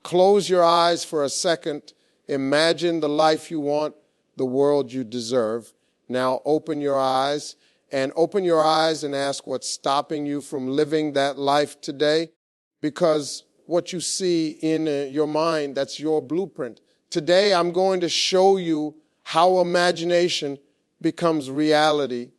Close your eyes for a second. Imagine the life you want, the world you deserve. Now open your eyes and ask what's stopping you from living that life today. Because what you see in your mind, that's your blueprint. Today, I'm going to show you how imagination becomes reality.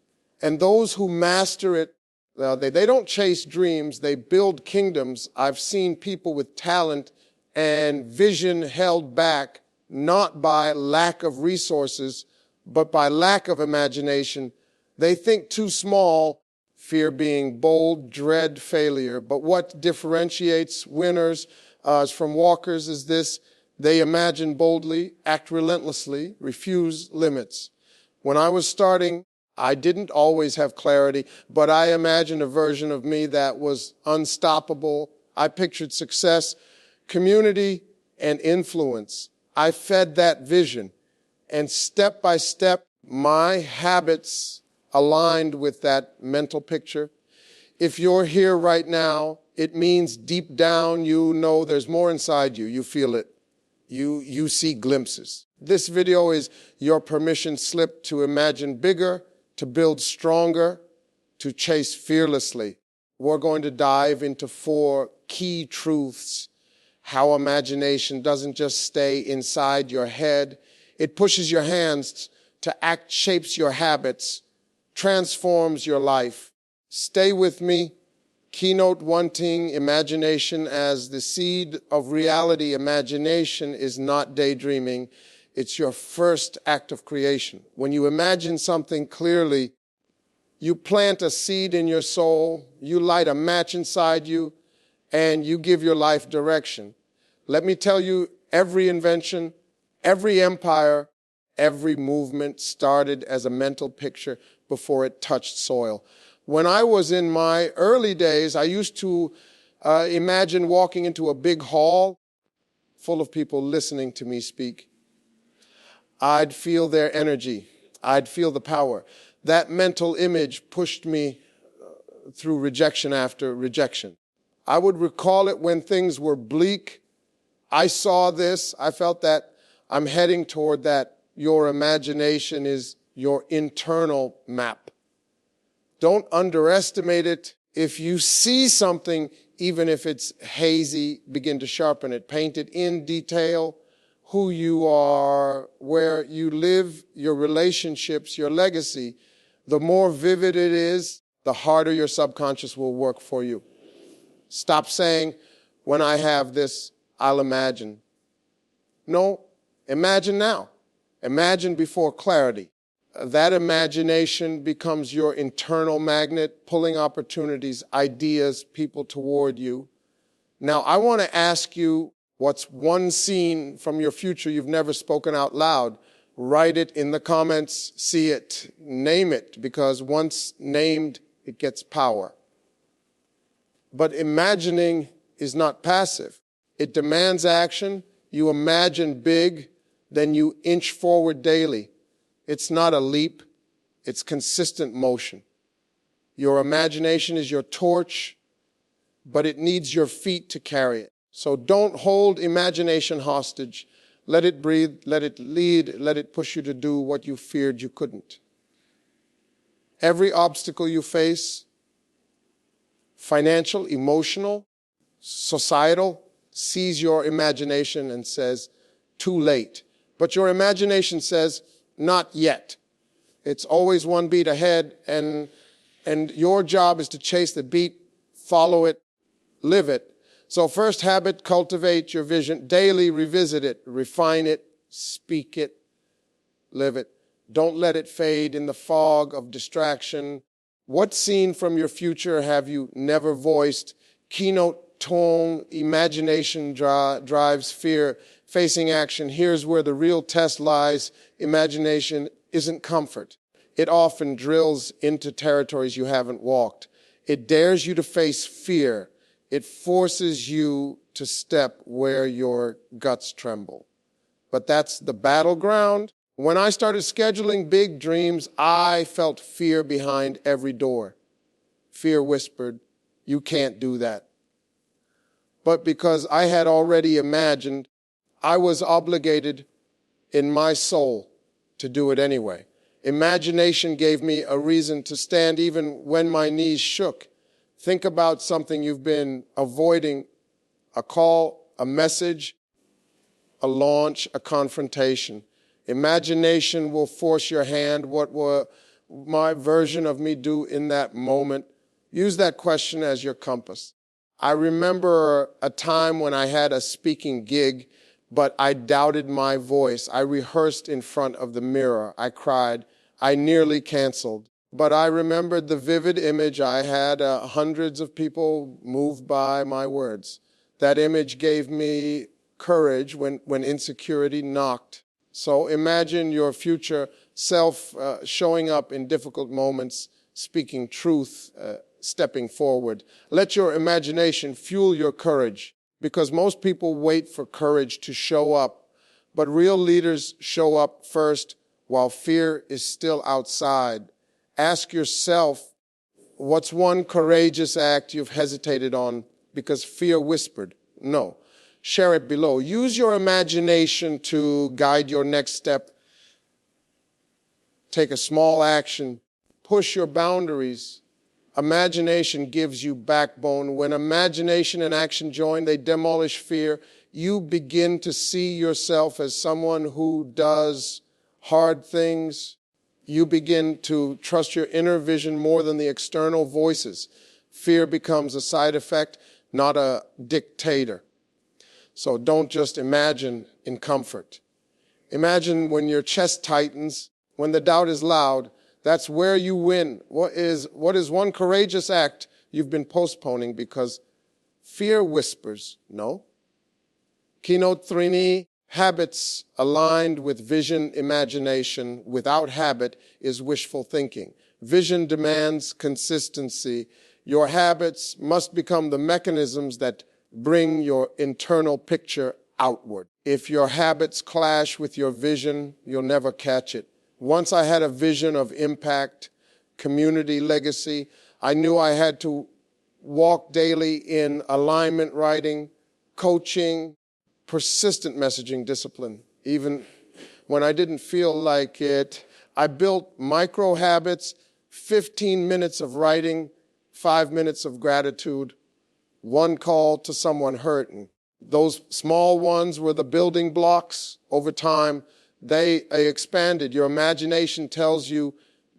And those who master it, they don't chase dreams, they build kingdoms. I've seen people with talent and vision held back, not by lack of resources, but by lack of imagination. They think too small, fear being bold, dread failure. But what differentiates winners from walkers is this: they imagine boldly, act relentlessly, refuse limits. When I was starting, I didn't always have clarity, but I imagined a version of me that was unstoppable. I pictured success, community, and influence. I fed that vision, and step by step, my habits aligned with that mental picture. If you're here right now, it means deep down you know there's more inside you. You feel it. You see glimpses. This video is your permission slip to imagine bigger, to build stronger, to chase fearlessly. We're going to dive into 4 key truths: how imagination doesn't just stay inside your head. It pushes your hands to act, shapes your habits, transforms your life. Stay with me. Keynote wanting imagination as the seed of reality. Imagination is not daydreaming. It's your first act of creation. When you imagine something clearly, you plant a seed in your soul, you light a match inside you, and you give your life direction. Let me tell you, every invention, every empire, every movement started as a mental picture before it touched soil. When I was in my early days, I used to imagine walking into a big hall full of people listening to me speak. I'd feel their energy. I'd feel the power. That mental image pushed me through rejection after rejection. I would recall it when things were bleak. I saw this. I felt that I'm heading toward that. Your imagination is your internal map. Don't underestimate it. If you see something, even if it's hazy, begin to sharpen it. Paint it in detail. Who you are, where you live, your relationships, your legacy. The more vivid it is, the harder your subconscious will work for you. Stop saying, when I have this, I'll imagine. No, imagine now. Imagine before clarity. That imagination becomes your internal magnet, pulling opportunities, ideas, people toward you. Now, I want to ask you, what's one scene from your future you've never spoken out loud? Write it in the comments, see it, name it, because once named, it gets power. But imagining is not passive. It demands action. You imagine big, then you inch forward daily. It's not a leap, it's consistent motion. Your imagination is your torch, but it needs your feet to carry it. So don't hold imagination hostage. Let it breathe, let it lead, let it push you to do what you feared you couldn't. Every obstacle you face, financial, emotional, societal, sees your imagination and says, too late. But your imagination says, not yet. It's always one beat ahead, and your job is to chase the beat, follow it, live it. So first habit, cultivate your vision. Daily revisit it, refine it, speak it, live it. Don't let it fade in the fog of distraction. What scene from your future have you never voiced? Keynote tone, imagination drives fear. Facing action, here's where the real test lies. Imagination isn't comfort. It often drills into territories you haven't walked. It dares you to face fear. It forces you to step where your guts tremble. But that's the battleground. When I started scheduling big dreams, I felt fear behind every door. Fear whispered, you can't do that. but because I had already imagined, I was obligated in my soul to do it anyway. Imagination gave me a reason to stand even when my knees shook. Think about something you've been avoiding: a call, a message, a launch, a confrontation. Imagination will force your hand. What will my version of me do in that moment? Use that question as your compass. I remember a time when I had a speaking gig, but I doubted my voice. I rehearsed in front of the mirror. I cried. I nearly canceled. But I remembered the vivid image I had, hundreds of people moved by my words. That image gave me courage when insecurity knocked. So imagine your future self showing up in difficult moments, speaking truth, stepping forward. Let your imagination fuel your courage, because most people wait for courage to show up, but real leaders show up first while fear is still outside. Ask yourself, what's one courageous act you've hesitated on because fear whispered no? Share it below. Use your imagination to guide your next step. Take a small action. Push your boundaries. Imagination gives you backbone. When imagination and action join, they demolish fear. You begin to see yourself as someone who does hard things. You begin to trust your inner vision more than the external voices. Fear becomes a side effect, not a dictator. So don't just imagine in comfort. Imagine when your chest tightens, when the doubt is loud. That's where you win. What is one courageous act you've been postponing because fear whispers no? Keynote 3, habits aligned with vision, imagination without habit is wishful thinking. Vision demands consistency. Your habits must become the mechanisms that bring your internal picture outward. If your habits clash with your vision, you'll never catch it. Once I had a vision of impact, community, legacy. I knew I had to walk daily in alignment writing, coaching, persistent messaging discipline. Even when I didn't feel like it, I built micro habits, 15 minutes of writing, 5 minutes of gratitude, one call to someone hurting. Those small ones were the building blocks. Over time, they expanded. Your imagination tells you,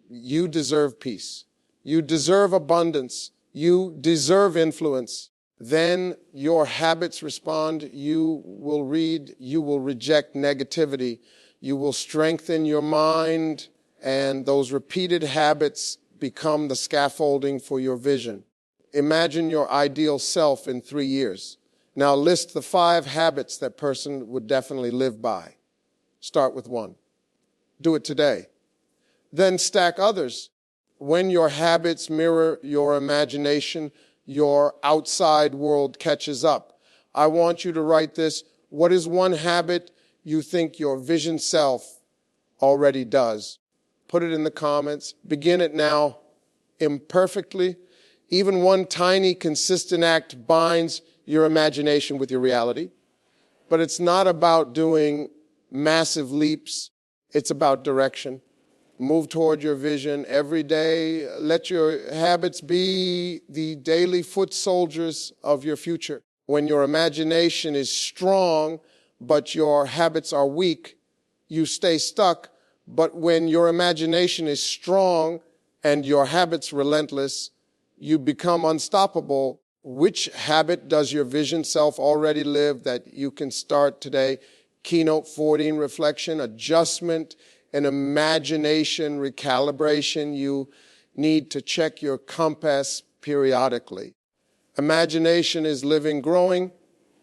you deserve peace. You deserve abundance. You deserve influence. Then your habits respond. You will read. You will reject negativity. You will strengthen your mind. And those repeated habits become the scaffolding for your vision. Imagine your ideal self in 3 years. Now list the 5 habits that person would definitely live by. Start with 1. Do it today. Then stack others. When your habits mirror your imagination, your outside world catches up. I want you to write this. What is one habit you think your vision self already does? Put it in the comments. Begin it now, imperfectly. Even one tiny, consistent act binds your imagination with your reality. But it's not about doing massive leaps. It's about direction. Move toward your vision every day. Let your habits be the daily foot soldiers of your future. When your imagination is strong, but your habits are weak, you stay stuck. But when your imagination is strong and your habits relentless, you become unstoppable. Which habit does your vision self already live that you can start today? Keynote 14, reflection, adjustment, and imagination recalibration. You need to check your compass periodically. Imagination is living, growing.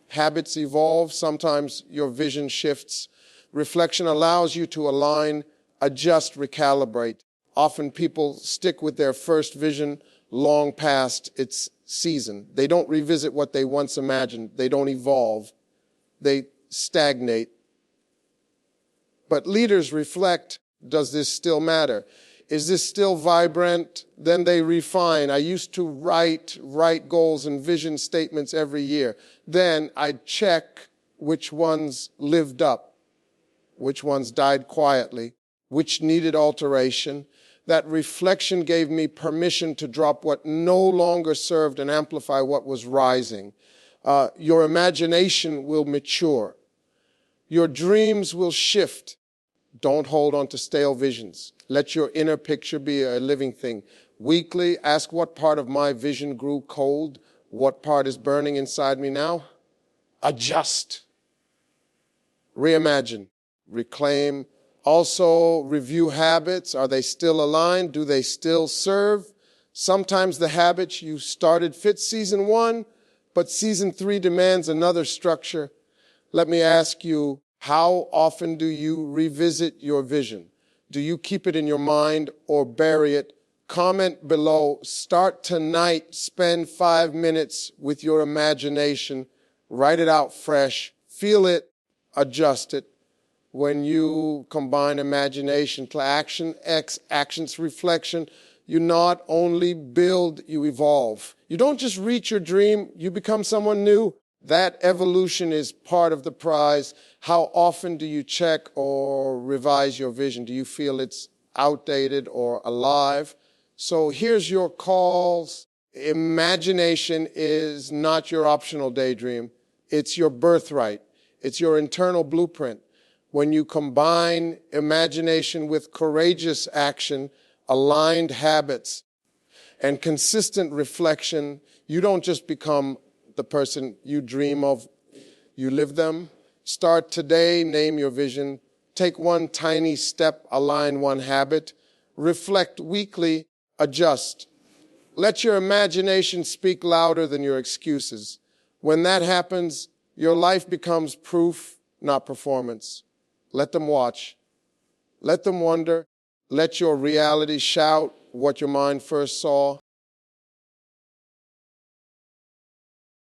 Habits evolve. Sometimes your vision shifts. Reflection allows you to align, adjust, recalibrate. Often people stick with their first vision long past its season. They don't revisit what they once imagined. They don't evolve. They stagnate. But leaders reflect, does this still matter? Is this still vibrant? Then they refine. I used to write goals and vision statements every year. Then I'd check which ones lived up, which ones died quietly, which needed alteration. That reflection gave me permission to drop what no longer served and amplify what was rising. Your imagination will mature. Your dreams will shift. Don't hold on to stale visions. Let your inner picture be a living thing. Weekly, ask what part of my vision grew cold, what part is burning inside me now. Adjust. Reimagine. Reclaim. Also, review habits. Are they still aligned? Do they still serve? Sometimes the habits you started fit season 1, but season 3 demands another structure. Let me ask you, how often do you revisit your vision? Do you keep it in your mind or bury it? Comment below. Start tonight. Spend 5 minutes with your imagination. Write it out fresh. Feel it. Adjust it. When you combine imagination to action, actions, reflection, you not only build, you evolve. You don't just reach your dream, you become someone new. That evolution is part of the prize. How often do you check or revise your vision? Do you feel it's outdated or alive? So here's your calls. Imagination is not your optional daydream. It's your birthright. It's your internal blueprint. When you combine imagination with courageous action, aligned habits, and consistent reflection, you don't just become the person you dream of, you live them. Start today, name your vision, take one tiny step, align one habit, reflect weekly, adjust. Let your imagination speak louder than your excuses. When that happens, your life becomes proof, not performance. Let them watch. Let them wonder. Let your reality shout what your mind first saw.